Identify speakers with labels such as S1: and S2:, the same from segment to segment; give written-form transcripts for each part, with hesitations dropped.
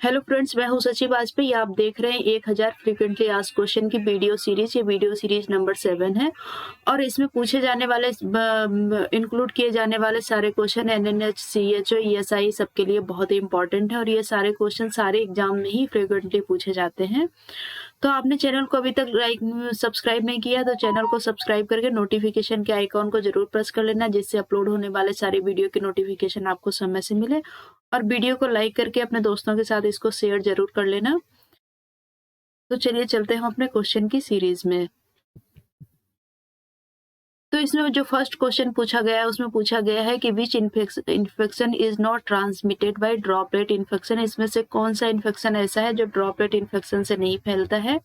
S1: Hello friends, मैं हूं सची वाजपेयी। आप देख रहे हैं 1000 फ्रीक्वेंटली आस्क्ड क्वेश्चन की वीडियो सीरीज। ये वीडियो सीरीज नंबर 7 है और इसमें पूछे जाने वाले इंक्लूड किए जाने वाले सारे क्वेश्चन एनएनएच, सीएचओ, ईएसआई सबके लिए बहुत ही इंपॉर्टेंट है और ये सारे क्वेश्चन सारे एग्जाम में ही फ्रीक्वेंटली पूछे जाते हैं। तो आपने चैनल को अभी तक सब्सक्राइब नहीं किया तो चैनल को सब्सक्राइब करके नोटिफिकेशन के आइकॉन को जरूर प्रेस कर लेना, जिससे अपलोड होने वाले सारे वीडियो के नोटिफिकेशन आपको समय से मिले। और वीडियो को लाइक करके अपने दोस्तों के साथ इसको शेयर जरूर कर लेना। तो चलिए चलते हैं अपने क्वेश्चन की सीरीज में। तो इसमें जो फर्स्ट क्वेश्चन पूछा गया है उसमें पूछा गया है कि which infection is not transmitted by droplet infection. इसमें से कौन सा इन्फेक्शन ऐसा है जो ड्रॉपलेट इन्फेक्शन से नहीं फैलता है।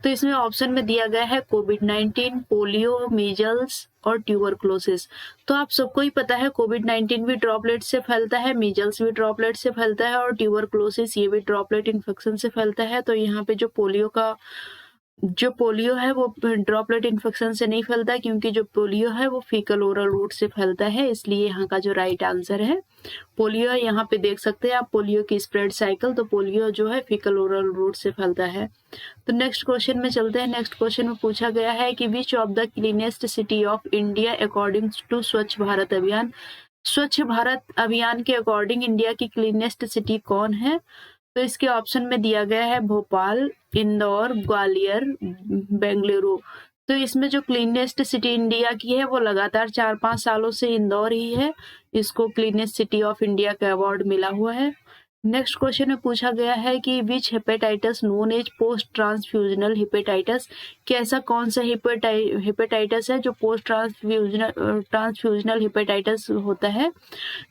S1: तो इसमें ऑप्शन में दिया गया है कोविड-19, पोलियो, मीजल्स और ट्यूबरक्लोसिस। तो आप सबको ही पता है कोविड-19 भी ड्रॉपलेट से फैलता है, मीजल्स भी ड्रॉपलेट से फैलता है और ट्यूबरक्लोसिस ये भी ड्रॉपलेट इन्फेक्शन से फैलता है। तो यहाँ पे जो पोलियो है वो ड्रॉपलेट इन्फेक्शन से नहीं फैलता, क्योंकि जो पोलियो है वो फीकल ओरल रूट से फैलता है। इसलिए यहाँ का जो राइट आंसर है पोलियो है। यहाँ पे देख सकते हैं आप पोलियो की स्प्रेड साइकिल। तो पोलियो जो है फीकल ओरल रूट से फैलता है। तो नेक्स्ट क्वेश्चन में चलते हैं। नेक्स्ट क्वेश्चन में पूछा गया है कि which of the cleanest city of India according to Swachh Bharat Abhiyan. Swachh Bharat Abhiyan के अकॉर्डिंग इंडिया की क्लीनेस्ट सिटी कौन है। तो इसके ऑप्शन में दिया गया है भोपाल, इंदौर, ग्वालियर, बेंगलुरु। तो इसमें जो क्लीनेस्ट सिटी इंडिया की है वो लगातार 4-5 सालों से इंदौर ही है। इसको क्लीनेस्ट सिटी ऑफ इंडिया का अवार्ड मिला हुआ है। नेक्स्ट क्वेश्चन में पूछा गया है कि which hepatitis known as post transfusional hepatitis. कि ऐसा कौन सा हेपेटाइटिस है जो पोस्ट ट्रांसफ्यूजनल हेपेटाइटिस होता है,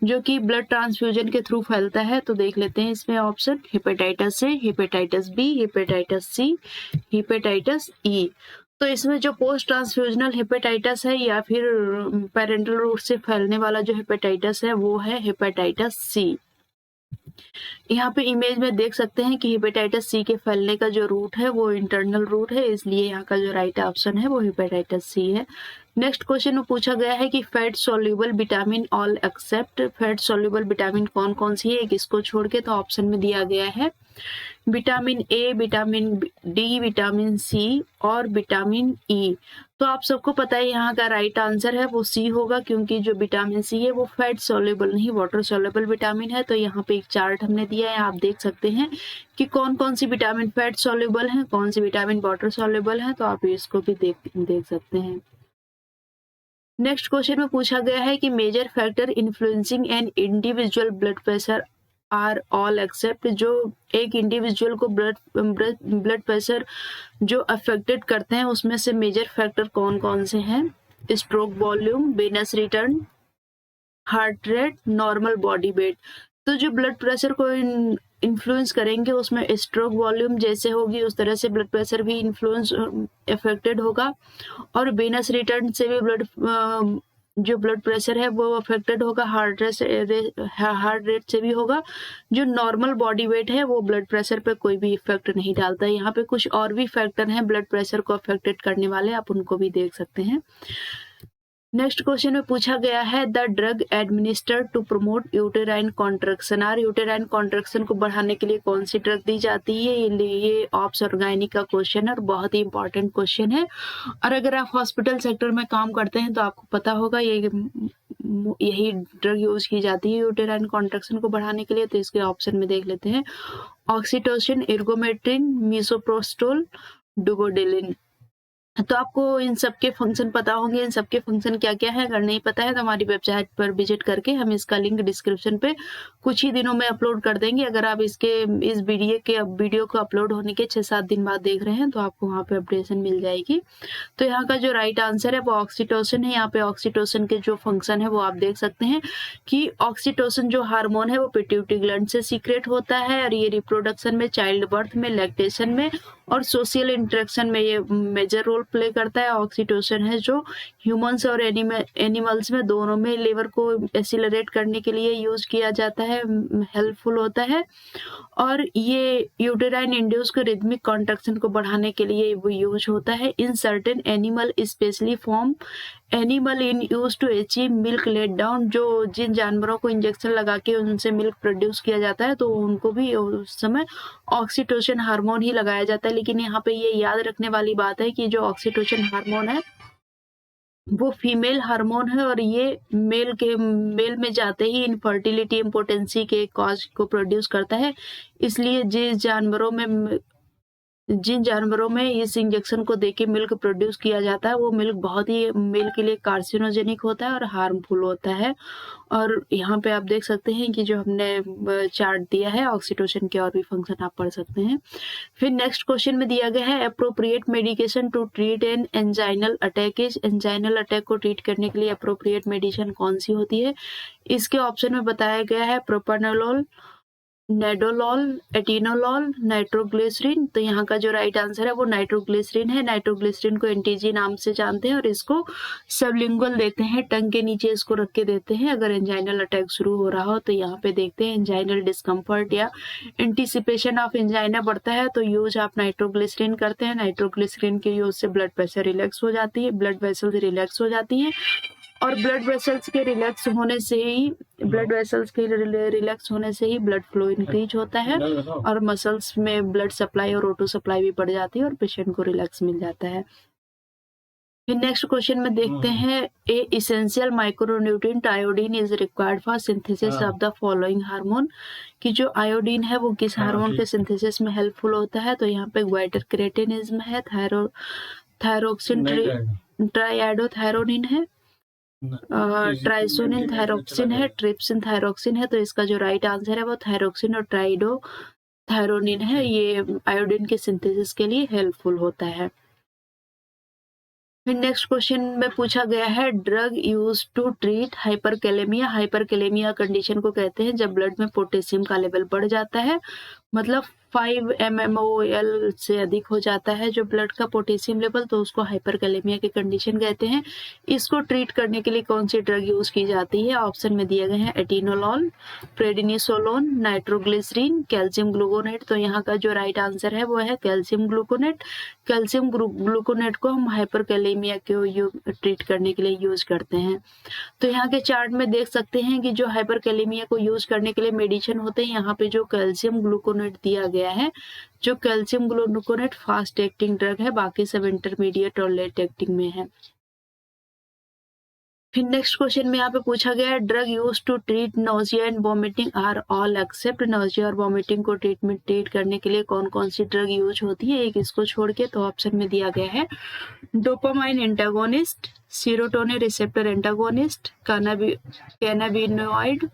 S1: जो कि ब्लड ट्रांसफ्यूजन के थ्रू फैलता है। तो देख लेते हैं इसमें option. Hepatitis A, hepatitis B, hepatitis C, hepatitis E. तो इसमें जो पोस्ट ट्रांसफ्यूजनल हेपेटाइटिस है या फिर पेरेंटल रूट से फैलने वाला जो हेपेटाइटिस है वो है हेपेटाइटिस सी। यहाँ पे इमेज में देख सकते हैं कि हेपेटाइटिस सी के फैलने का जो रूट है वो इंटरनल रूट है, इसलिए यहाँ का जो राइट ऑप्शन है वो हेपेटाइटिस सी है। नेक्स्ट क्वेश्चन में पूछा गया है कि fat soluble vitamin all except. Fat soluble vitamin कौन कौन सी है किसको छोड़ के। तो ऑप्शन में दिया गया है vitamin A, vitamin D, vitamin C और विटामिन ई। तो आप सबको पता है यहाँ का राइट आंसर है वो सी होगा, क्योंकि जो विटामिन सी है वो फैट सोल्यूबल नहीं वाटर सोल्यूबल विटामिन है। तो यहाँ पे एक चार्ट हमने दिया है, आप देख सकते हैं कि कौन कौन सी विटामिन फैट सोल्यूबल है, कौन सी विटामिन वाटर सोल्यूबल है। तो आप इसको भी देख सकते हैं। नेक्स्ट क्वेश्चन में पूछा गया है कि major factor influencing an individual blood pressure are all except. जो एक इंडिविजुअल को ब्लड प्रेशर जो अफेक्टेड करते हैं उसमें से मेजर फैक्टर कौन कौन से हैं। Stroke volume, Venus return, heart rate, normal body weight. तो जो ब्लड प्रेशर को इन्फ्लुएंस करेंगे उसमें स्ट्रोक वॉल्यूम जैसे होगी उस तरह से ब्लड प्रेशर भी इन्फ्लुएंस अफेक्टेड होगा, और वेनस रिटर्न से भी जो ब्लड प्रेशर है वो अफेक्टेड होगा। हार्ट रेट से भी होगा। जो नॉर्मल बॉडी वेट है वो ब्लड प्रेशर पे कोई भी इफेक्ट नहीं डालता है। यहाँ पे कुछ और भी फैक्टर हैं ब्लड प्रेशर को अफेक्टेड करने वाले, आप उनको भी देख सकते हैं। नेक्स्ट क्वेश्चन में पूछा गया है the drug administered to promote uterine contraction are. Uterine contraction को बढ़ाने के लिए कौन सी ड्रग दी जाती है। ये ऑप्स ऑर्गेनिक का क्वेश्चन है और बहुत ही इंपॉर्टेंट क्वेश्चन है। और अगर आप हॉस्पिटल सेक्टर में काम करते हैं तो आपको पता होगा यही ड्रग यूज की जाती है यूटेराइन कॉन्ट्रैक्शन को बढ़ाने के लिए। तो इसके ऑप्शन में देख लेते हैं ऑक्सीटोसिन, इर्गोमेट्रिन, मीसोप्रोस्टोल, डुगोडेलिन। तो आपको इन सब के फंक्शन पता होंगे। इन सब के फंक्शन क्या क्या है, अगर नहीं पता है तो हमारी वेबसाइट पर विजिट करके हम इसका लिंक डिस्क्रिप्शन पे कुछ ही दिनों में अपलोड कर देंगे। अगर आप इस वीडियो को अपलोड होने के 6-7 दिन बाद देख रहे हैं तो आपको वहाँ पे अपडेशन मिल जाएगी। तो यहाँ का जो राइट आंसर है वो ऑक्सीटोसिन है। यहाँ पे ऑक्सीटोसिन के जो फंक्शन है वो आप देख सकते हैं कि ऑक्सीटोसिन जो हार्मोन है वो पिट्यूटरी ग्लैंड से सीक्रेट होता है और ये रिप्रोडक्शन में, चाइल्ड बर्थ में, लैक्टेशन में और सोशल इंटरेक्शन में ये मेजर रोल प्ले करता है। ऑक्सीटोसिन है जो ह्यूमंस और एनिमल्स में दोनों में लेवर को एक्सीलरेट करने के लिए यूज किया जाता है, हेल्पफुल होता है। और ये यूटेराइन इंड्यूस को रिदमिक कॉन्ट्रैक्शन को बढ़ाने के लिए वो यूज होता है in certain animal, specially form animal in use to achieve milk let down, जो जिन जानवरों को इंजेक्शन लगा के उनसे मिल्क प्रोड्यूस किया जाता है तो उनको भी उस समय ऑक्सीटोसिन हार्मोन ही लगाया जाता है। लेकिन यहाँ पे ये याद रखने वाली बात है कि जो ऑक्सीटोसिन हार्मोन है वो फीमेल हार्मोन है और ये मेल में जाते ही इनफर्टिलिटी इम्पोटेंसी के कॉज को प्रोड्यूस करता है। इसलिए जिन जानवरों में इस इंजेक्शन को देके मिल्क प्रोड्यूस किया जाता है वो मिल्क बहुत ही मेल के लिए कार्सिनोजेनिक होता है और हार्मफुल होता है। और यहाँ पे आप देख सकते हैं कि जो हमने चार्ट दिया है ऑक्सीटोसिन के और भी फंक्शन आप पढ़ सकते हैं। फिर नेक्स्ट क्वेश्चन में दिया गया है appropriate medication to treat an anginal attack is, anginal attack को ट्रीट करने के लिए अप्रोप्रिएट मेडिसिन कौन सी होती है। इसके ऑप्शन में बताया गया है प्रोपानोलोल, नेडोलॉल, एटिनोलॉल, नाइट्रोग्लिसरीन। तो यहाँ का जो राइट आंसर है वो नाइट्रोग्लिसरीन है। नाइट्रोग्लिसरीन को एनटीजी नाम से जानते हैं और इसको सबलिंगुअल देते हैं, टंग के नीचे इसको रख के देते हैं अगर एंजाइनल अटैक शुरू हो रहा हो। तो यहाँ पे देखते हैं एंजाइनल डिस्कम्फर्ट या एंटीसिपेशन ऑफ एंजाइना बढ़ता है तो यूज आप नाइट्रोग्लिसरीन करते हैं। नाइट्रोग्लिसरीन के यूज से ब्लड प्रेशर रिलैक्स हो जाती है, ब्लड वेसल्स रिलैक्स हो जाती हैं और ब्लड वेसल्स के रिलैक्स होने से ही ब्लड फ्लो इंक्रीज होता है और मसल्स में ब्लड सप्लाई और ऑटो सप्लाई भी बढ़ जाती है और पेशेंट को रिलैक्स मिल जाता है। फिर नेक्स्ट क्वेश्चन में देखते हैं a essential micronutrient iodine is required for synthesis of the following hormone, कि जो आयोडीन है वो किस हार्मोन के सिंथेसिस में हेल्पफुल होता है। तो यहाँ पे ग्वाइटर क्रेटिनिज्म है, थायरोक्सिन, ट्राइएडोथायरोनिन है, ट्राइसोनिन थायरोक्सिन है, ट्रिप्सिन थायरोक्सिन है। तो इसका जो राइट आंसर है वो थायरोक्सिन और ट्राइडोथायरोनिन है। ये आयोडीन के सिंथेसिस के लिए हेल्पफुल होता है। फिर नेक्स्ट क्वेश्चन में पूछा गया है drug use to treat hyperkalemia. Hyperkalemia condition को कहते हैं जब ब्लड में पोटेशियम का लेवल बढ़ जाता है, मतलब 5 mmol से अधिक हो जाता है जो ब्लड का पोटेशियम लेवल, तो उसको हाइपरकैलेमिया की कंडीशन कहते हैं। इसको ट्रीट करने के लिए कौन सी ड्रग यूज की जाती है। ऑप्शन में दिए गए हैं एटिनोलॉल, प्रेडिनिसोलोन, नाइट्रोग्लिसरीन, कैल्शियम ग्लूकोनेट। तो यहाँ का जो राइट आंसर है वो है कैल्शियम ग्लूकोनेट। कैल्शियम ग्लूकोनेट को हम हाइपरकैलेमिया को ट्रीट करने के लिए यूज करते हैं। तो यहाँ के चार्ट में देख सकते हैं कि जो हाइपरकैलेमिया को यूज करने के लिए मेडिसिन होते हैं, यहाँ पे जो कैल्शियम ग्लूकोनेट दिया गया है, जो calcium gluconate fast acting drug है, बाकी सब इंटरमीडिएट और लेट एक्टिंग में है। फिर नेक्स्ट क्वेश्चन में यहाँ पे पूछा गया है drug use to treat nausea and vomiting are all except. Nausea और वॉमिटिंग को ट्रीट करने के लिए कौन कौन सी ड्रग यूज होती है, एक इसको छोड़ के। तो ऑप्शन में दिया गया है dopamine antagonist, serotonin receptor antagonist, cannabinoid,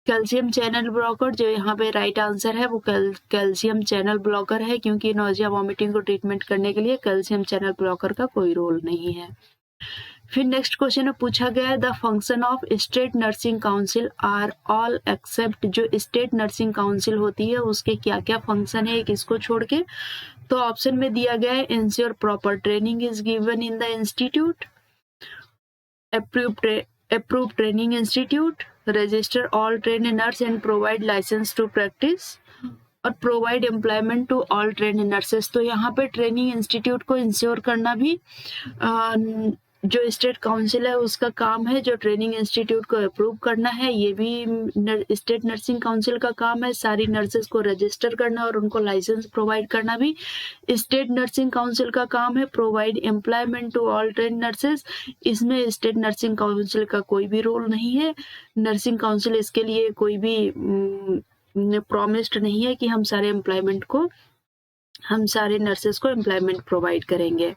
S1: calcium channel blocker. जो यहाँ पे राइट आंसर है वो कैल्शियम चैनल ब्लॉकर है, क्योंकि नोजिया वॉमिटिंग को ट्रीटमेंट करने के लिए कैल्शियम चैनल ब्लॉकर का कोई रोल नहीं है। फिर नेक्स्ट क्वेश्चन में पूछा गया है the function of state nursing council are all except. जो स्टेट नर्सिंग काउंसिल होती है उसके क्या क्या फंक्शन है, एक इसको छोड़ के। तो ऑप्शन में दिया गया है ensure proper training is given in the institute, approve training institute, register all train nurse and provide license to practice, और provide employment to all train nurses. तो यहाँ पे ट्रेनिंग इंस्टीट्यूट को इंश्योर करना भी जो स्टेट काउंसिल है उसका काम है, जो ट्रेनिंग इंस्टीट्यूट को अप्रूव करना है ये भी स्टेट नर्सिंग काउंसिल का काम है। सारी नर्सेस को रजिस्टर करना और उनको लाइसेंस प्रोवाइड करना भी स्टेट नर्सिंग काउंसिल का काम है। Provide employment to all train nurses, इसमें स्टेट नर्सिंग काउंसिल का कोई भी रोल नहीं है। नर्सिंग काउंसिल इसके लिए कोई भी प्रॉमिस्ड नहीं है कि हम सारे नर्सेस को एम्प्लॉयमेंट प्रोवाइड करेंगे।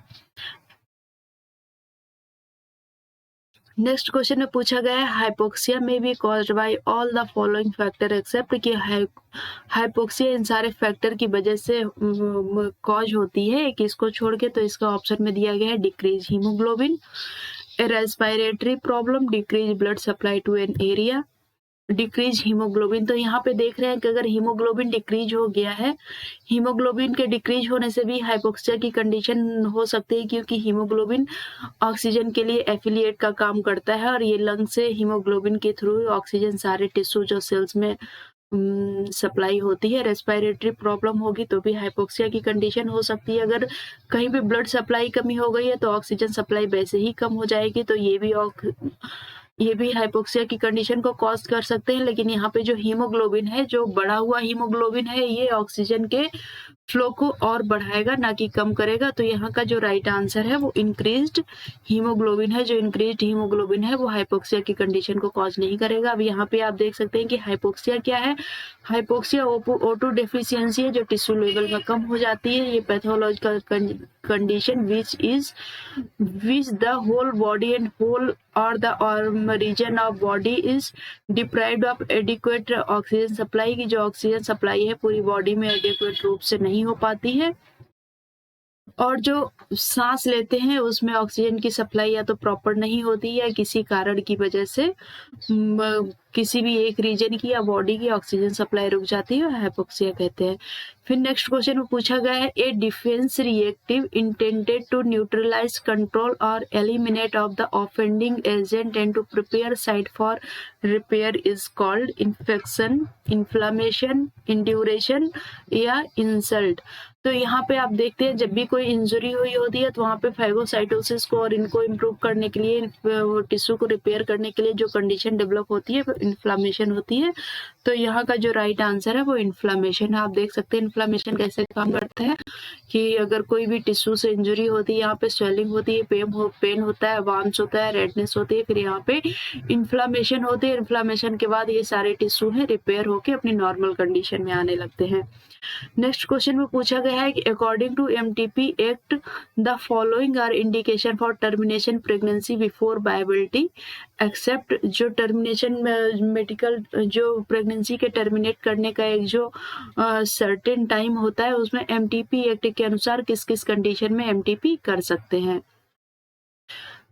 S1: नेक्स्ट क्वेश्चन में पूछा गया है hypoxia may be caused by all the following factor except, कि हाइपोक्सिया इन सारे फैक्टर की वजह से कॉज होती है, एक इसको छोड़ के। तो इसका ऑप्शन में दिया गया है decrease haemoglobin, respiratory problem, decrease blood supply to an area, decrease haemoglobin. तो यहाँ पे देख रहे हैं कि अगर हीमोग्लोबिन डिक्रीज हो गया है, हीमोग्लोबिन के डिक्रीज होने से भी हाइपोक्सिया की कंडीशन हो सकती है, क्योंकि हीमोग्लोबिन ऑक्सीजन के लिए एफिलिएट का काम करता है और ये लंग से हीमोग्लोबिन के थ्रू ऑक्सीजन सारे टिश्यूज और सेल्स में सप्लाई होती है। रेस्पिरेटरी प्रॉब्लम होगी तो भी हाइपोक्सिया की कंडीशन हो सकती है। अगर कहीं भी ब्लड सप्लाई कमी हो गई है तो ऑक्सीजन सप्लाई वैसे ही कम हो जाएगी, तो ये भी हाइपोक्सिया की कंडीशन को कॉज कर सकते हैं। लेकिन यहाँ पे जो हीमोग्लोबिन है, जो बढ़ा हुआ हीमोग्लोबिन है, ये ऑक्सीजन के फ्लो को और बढ़ाएगा, ना कि कम करेगा। तो यहाँ का जो राइट आंसर है वो इंक्रीज्ड हीमोग्लोबिन है। जो इंक्रीज्ड हीमोग्लोबिन है वो हाइपोक्सिया की कंडीशन को कॉज नहीं करेगा। अब यहाँ पे आप देख सकते हैं कि हाइपोक्सिया क्या है। हाइपोक्सिया O2 डेफिशिएंसी है जो टिश्यू लेवल में कम हो जाती है। ये pathological condition which the whole body and whole or the region of body is deprived of adequate oxygen supply, की जो ऑक्सीजन सप्लाई है पूरी बॉडी में एडिक्वेट रूप से नहीं हो पाती है। और जो सांस लेते हैं उसमें ऑक्सीजन की सप्लाई या तो प्रॉपर नहीं होती या किसी कारण की वजह से किसी भी एक रीजन की या बॉडी की ऑक्सीजन सप्लाई रुक जाती है, हाइपोक्सिया कहते हैं। फिर नेक्स्ट क्वेश्चन में पूछा गया है a defense reactive intended to neutralize control और eliminate of the offending agent and to prepare site for repair is called infection, inflammation, induration या इंसल्ट। तो यहाँ पे आप देखते हैं जब भी कोई इंजरी हुई होती है तो वहाँ पे फाइगोसाइटोसिस को और इनको इम्प्रूव करने के लिए, टिश्यू को रिपेयर करने के लिए जो कंडीशन डेवलप होती है वो इन्फ्लामेशन होती है। तो यहाँ का जो राइट आंसर है वो इन्फ्लामेशन है। आप देख सकते हैं इन्फ्लामेशन कैसे काम करता है कि अगर कोई भी टिश्यू से इंजरी होती है, यहाँ पे स्वेलिंग होती है, पेन होता है, वार्म्स होता है, रेडनेस होती है, फिर यहाँ पे इन्फ्लामेशन होती है। इन्फ्लामेशन के बाद ये सारे टिश्यू है रिपेयर होके अपनी नॉर्मल कंडीशन में आने लगते हैं। नेक्स्ट क्वेश्चन में पूछा गया है कि according to MTP act the following are indication for termination pregnancy before viability except. जो टर्मिनेशन मेडिकल जो प्रेगनेंसी के टर्मिनेट करने का एक जो सर्टेन टाइम होता है उसमें एमटीपी एक्ट के अनुसार किस किस कंडीशन में एमटीपी कर सकते हैं।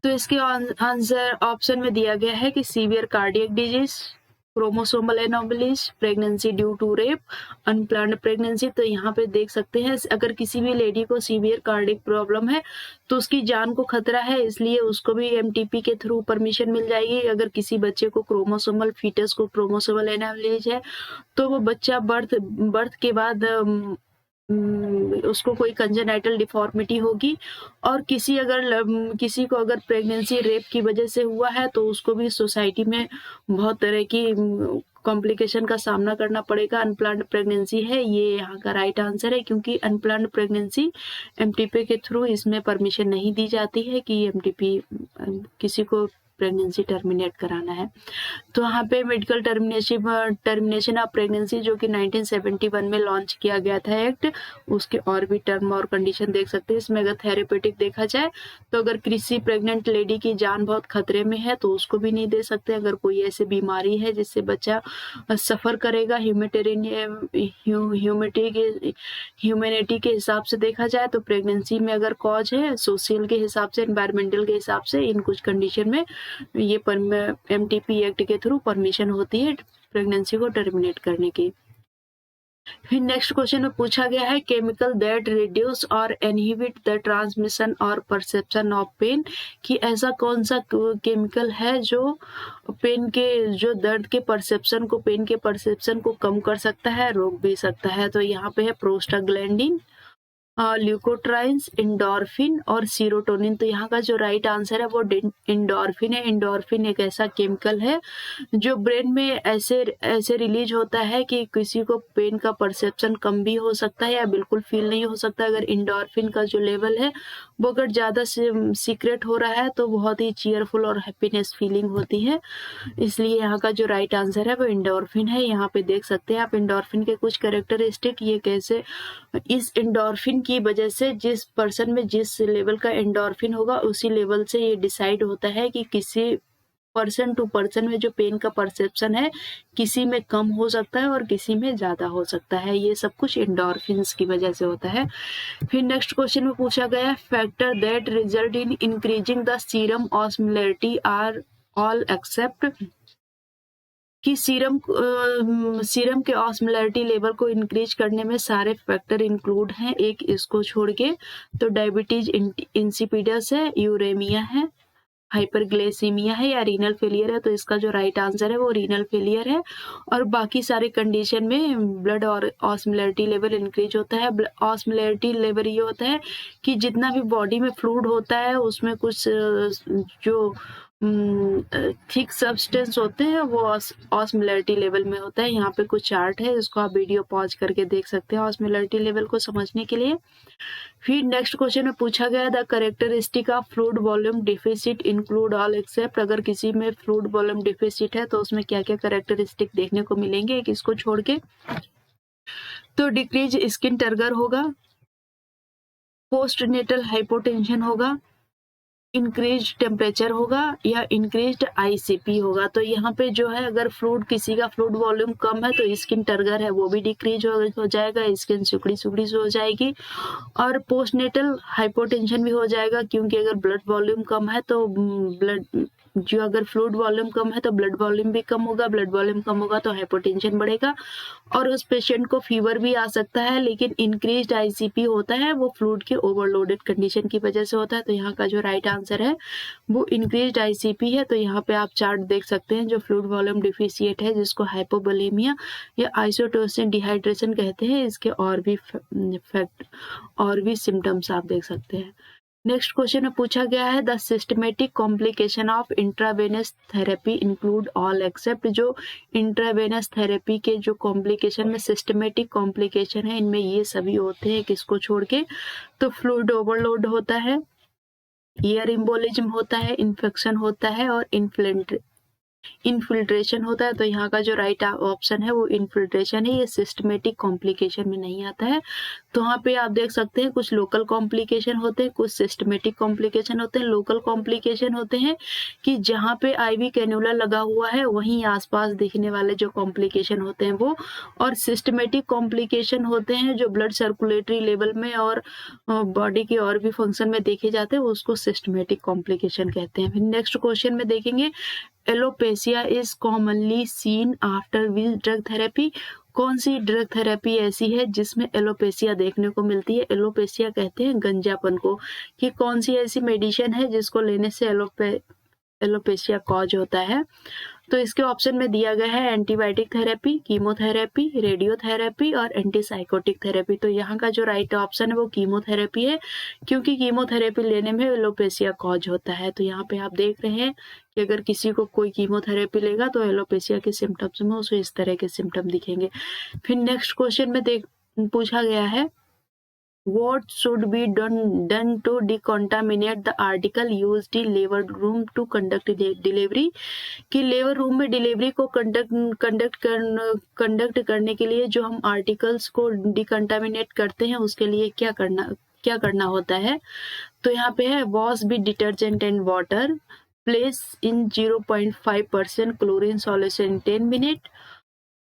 S1: तो इसके आंसर ऑप्शन में दिया गया है कि severe cardiac disease, chromosomal anomalies, pregnancy due to rape, unplanned pregnancy. तो यहाँ पे देख सकते हैं अगर किसी भी लेडी को सीवियर कार्डियक प्रॉब्लम है तो उसकी जान को खतरा है, इसलिए उसको भी एमटीपी के थ्रू परमिशन मिल जाएगी। अगर किसी बच्चे को क्रोमोसोमल फीटस को क्रोमोसोमल एनोमलीज है तो वो बच्चा बर्थ के बाद उसको कोई कंजेनाइटल डिफॉर्मिटी होगी। और किसी को अगर प्रेगनेंसी रेप की वजह से हुआ है तो उसको भी सोसाइटी में बहुत तरह की कॉम्प्लिकेशन का सामना करना पड़ेगा। अनप्लान्ड प्रेगनेंसी है ये यहाँ का राइट आंसर है, क्योंकि अनप्लान्ड प्रेगनेंसी एमटीपी के थ्रू इसमें परमिशन नहीं दी जाती है कि एमटीपी किसी को प्रेगनेंसी टर्मिनेट कराना है। तो यहाँ पे मेडिकल टर्मिनेशन ऑफ प्रेगनेंसी जो कि 1971 में लॉन्च किया गया था एक्ट, उसके और भी टर्म और कंडीशन देख सकते हैं। इसमें अगर थेरेपेटिक देखा जाए तो अगर किसी प्रेग्नेंट लेडी की जान बहुत खतरे में है तो उसको भी नहीं दे सकते। अगर कोई ऐसी बीमारी है जिससे बच्चा सफर करेगा, ह्यूमैनिटी के हिसाब से देखा जाए तो प्रेगनेंसी में अगर कॉज है, सोशल के हिसाब से, एनवायरमेंटल के हिसाब से, इन कुछ कंडीशन में ये एमटीपी एक्ट के थ्रू परमिशन होती है प्रेगनेंसी को टर्मिनेट करने की। फिर नेक्स्ट क्वेश्चन में पूछा गया है केमिकल दैट रिड्यूस और इनहिबिट द ट्रांसमिशन और परसेप्शन ऑफ पेन, कि ऐसा कौन सा केमिकल है जो दर्द के परसेप्शन को, पेन के परसेप्शन को कम कर सकता है, रोक भी सकता है। तो यहाँ पे है प्रोस्टाग्लैंडिन, ल्यूकोट्राइन्स, इंडोर्फिन और सीरोटोनिन। तो यहाँ का जो राइट आंसर है वो इंडोर्फिन है। इंडोर्फिन एक ऐसा केमिकल है जो ब्रेन में ऐसे रिलीज होता है कि किसी को पेन का परसेप्शन कम भी हो सकता है या बिल्कुल फील नहीं हो सकता। अगर इंडोर्फिन का जो लेवल है वो अगर ज्यादा सीक्रेट हो रहा है तो बहुत ही चीयरफुल और हैप्पीनेस फीलिंग होती है, इसलिए यहाँ का जो राइट आंसर है वो इंडोर्फिन है। यहाँ पे देख सकते हैं आप इंडोर्फिन के कुछ कैरेक्टरिस्टिक, ये कैसे इस इंडोर्फिन की वजह से जिस पर्सन में जिस लेवल का एंडोर्फिन होगा उसी लेवल से ये डिसाइड होता है कि किसी पर्सन टू पर्सन में जो पेन का परसेप्शन है किसी में कम हो सकता है और किसी में ज्यादा हो सकता है। ये सब कुछ एंडोर्फिन्स की वजह से होता है। फिर नेक्स्ट क्वेश्चन में पूछा गया है factor that result in increasing the serum osmolarity are all except, कि सीरम के ऑस्मोलैरिटी लेवल को इंक्रीज करने में सारे फैक्टर इंक्लूड हैं, एक इसको छोड़ के। तो डायबिटीज इंसिपिडस है, यूरेमिया है, हाइपरग्लाइसीमिया है या रीनल फेलियर है, तो इसका जो राइट आंसर है वो रीनल फेलियर है। और बाकी सारे कंडीशन में ब्लड और ऑस्मोलैरिटी लेवल इंक्रीज होता है। ऑस्मोलैरिटी लेवल ये होता है कि जितना भी बॉडी में फ्लूइड होता है उसमें कुछ जो थिक सब्सटेंस होते हैं वो ऑस्मोलैरिटी लेवल में होता है। यहाँ पे कुछ चार्ट है, इसको आप वीडियो पॉज करके देख सकते हैं ऑस्मोलैरिटी लेवल को समझने के लिए। फिर नेक्स्ट क्वेश्चन में पूछा गया the characteristic of fluid volume deficit include all except. अगर किसी में फ्लूइड वॉल्यूम डिफिसिट है तो उसमें क्या क्या कैरेक्टरिस्टिक देखने को मिलेंगे एक इसको छोड़ के। तो डिक्रीज स्किन टर्गर होगा, पोस्टनेटल हाइपोटेंशन होगा, इंक्रीज टेम्परेचर होगा या इंक्रीज्ड आईसीपी होगा। तो यहाँ पे जो है अगर फ्लूइड किसी का फ्लूइड वॉल्यूम कम है तो स्किन टर्गर है वो भी डिक्रीज हो जाएगा, स्किन सुकड़ी सुकड़ी से हो जाएगी। और पोस्टनेटल हाइपोटेंशन भी हो जाएगा क्योंकि अगर ब्लड वॉल्यूम कम है तो अगर फ्लूइड वॉल्यूम कम है तो ब्लड वॉल्यूम भी कम होगा, ब्लड वॉल्यूम कम होगा तो हाइपोटेंशन बढ़ेगा और उस पेशेंट को फीवर भी आ सकता है। लेकिन इंक्रीज्ड आईसीपी होता है वो फ्लूइड के ओवरलोडेड कंडीशन की वजह से होता है। तो यहाँ का जो राइट आंसर है वो इंक्रीज्ड आईसीपी है। तो यहाँ पे आप चार्ट देख सकते हैं जो फ्लूइड वॉल्यूम डिफिशिएट है जिसको हाइपोवोलेमिया या आइसोटोसिन डिहाइड्रेशन कहते हैं, इसके और भी सिम्टम्स आप देख सकते हैं। नेक्स्ट क्वेश्चन में पूछा गया है the systematic complication of intravenous therapy include all except. जो इंट्रावेनस थेरेपी के जो कॉम्प्लिकेशन में सिस्टमेटिक कॉम्प्लिकेशन है इनमें ये सभी होते हैं किसको छोड़ के। तो फ्लूइड ओवरलोड होता है, ईयर एम्बोलिज्म होता है, इन्फेक्शन होता है और इन्फिल्ट्रेशन होता है। तो यहाँ का जो राइट ऑप्शन है वो इन्फिल्ट्रेशन है, ये सिस्टमेटिक कॉम्प्लिकेशन में नहीं आता है। तो यहाँ पे आप देख सकते हैं कुछ लोकल कॉम्प्लिकेशन होते हैं, कुछ सिस्टमेटिक कॉम्प्लिकेशन होते हैं। लोकल कॉम्प्लिकेशन होते हैं कि जहाँ पे आईवी कैन्युला लगा हुआ है वहीं आसपास दिखने वाले जो कॉम्प्लिकेशन होते हैं वो। और सिस्टमेटिक कॉम्प्लिकेशन होते हैं जो ब्लड सर्कुलेटरी लेवल में और बॉडी के और भी फंक्शन में देखे जाते हैं, उसको सिस्टमेटिक कॉम्प्लिकेशन कहते हैं। फिर नेक्स्ट क्वेश्चन में देखेंगे alopecia is commonly seen after which drug therapy. कौन सी ड्रग थेरेपी ऐसी है जिसमें एलोपेशिया देखने को मिलती है। एलोपेशिया कहते हैं गंजापन को, कि कौन सी ऐसी मेडिसिन है जिसको लेने से एलोपेशिया कॉज होता है। तो इसके ऑप्शन में दिया गया है एंटीबायोटिक थेरेपी, कीमोथेरेपी, रेडियोथेरेपी और एंटीसाइकोटिक थेरेपी। तो यहाँ का जो राइट ऑप्शन है वो कीमोथेरेपी है क्योंकि कीमोथेरेपी लेने में एलोपेशिया कॉज होता है। तो यहाँ पे आप देख रहे हैं कि अगर किसी को कोई कीमोथेरेपी लेगा तो एलोपेशिया के सिम्टम्स में उसे इस तरह के सिम्टम दिखेंगे। फिर नेक्स्ट क्वेश्चन में पूछा गया है What should be done to decontaminate the article used in labor room to conduct delivery। कि लेबर रूम में डिलीवरी को कंडक्ट करने के लिए जो हम आर्टिकल्स को डिकंटामिनेट करते हैं उसके लिए क्या करना होता है। तो यहाँ पे है wash with detergent and water, place in 0.5% chlorine solution 10 minute,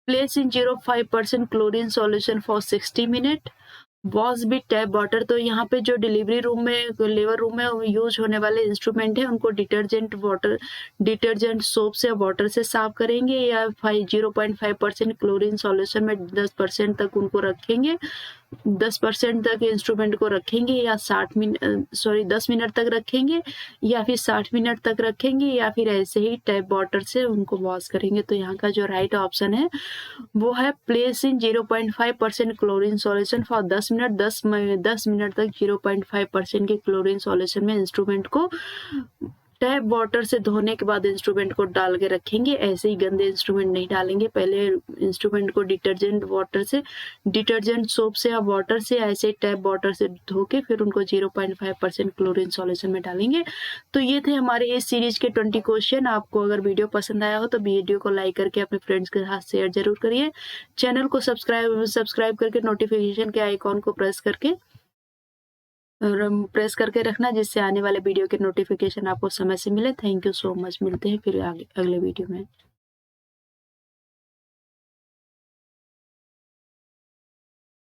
S1: place in 0.5% chlorine solution for 60 minute, wash with tap water. तो यहाँ पे जो डिलीवरी रूम में लेबर रूम में यूज होने वाले इंस्ट्रूमेंट है उनको डिटर्जेंट सोप से वाटर से साफ करेंगे या 0.5% क्लोरीन सॉल्यूशन में 10% तक उनको रखेंगे, 10% तक इंस्ट्रूमेंट को रखेंगे या 10 मिनट तक रखेंगे या फिर 60 मिनट तक रखेंगे या फिर ऐसे ही टैप वाटर से उनको वॉश करेंगे। तो यहाँ का जो राइट ऑप्शन है वो है place in 0.5% chlorine solution for 10 minute. 10 minute तक 0.5% के क्लोरीन सॉल्यूशन में इंस्ट्रूमेंट को टैप वाटर से धोने के बाद इंस्ट्रूमेंट को डाल के रखेंगे। ऐसे ही गंदे इंस्ट्रूमेंट नहीं डालेंगे, पहले इंस्ट्रूमेंट को डिटर्जेंट सोप से या वाटर से ऐसे टैप वाटर से धो के फिर उनको 0.5% क्लोरीन सॉल्यूशन में डालेंगे। तो ये थे हमारे इस सीरीज के 20 क्वेश्चन। आपको अगर वीडियो पसंद आया हो तो वीडियो को लाइक करके अपने फ्रेंड्स के साथ शेयर जरूर करिए। चैनल को सब्सक्राइब करके नोटिफिकेशन के आइकॉन को प्रेस करके रखना जिससे आने वाले वीडियो के नोटिफिकेशन आपको समय से मिले। थैंक यू सो मच, मिलते हैं फिर अगले वीडियो में।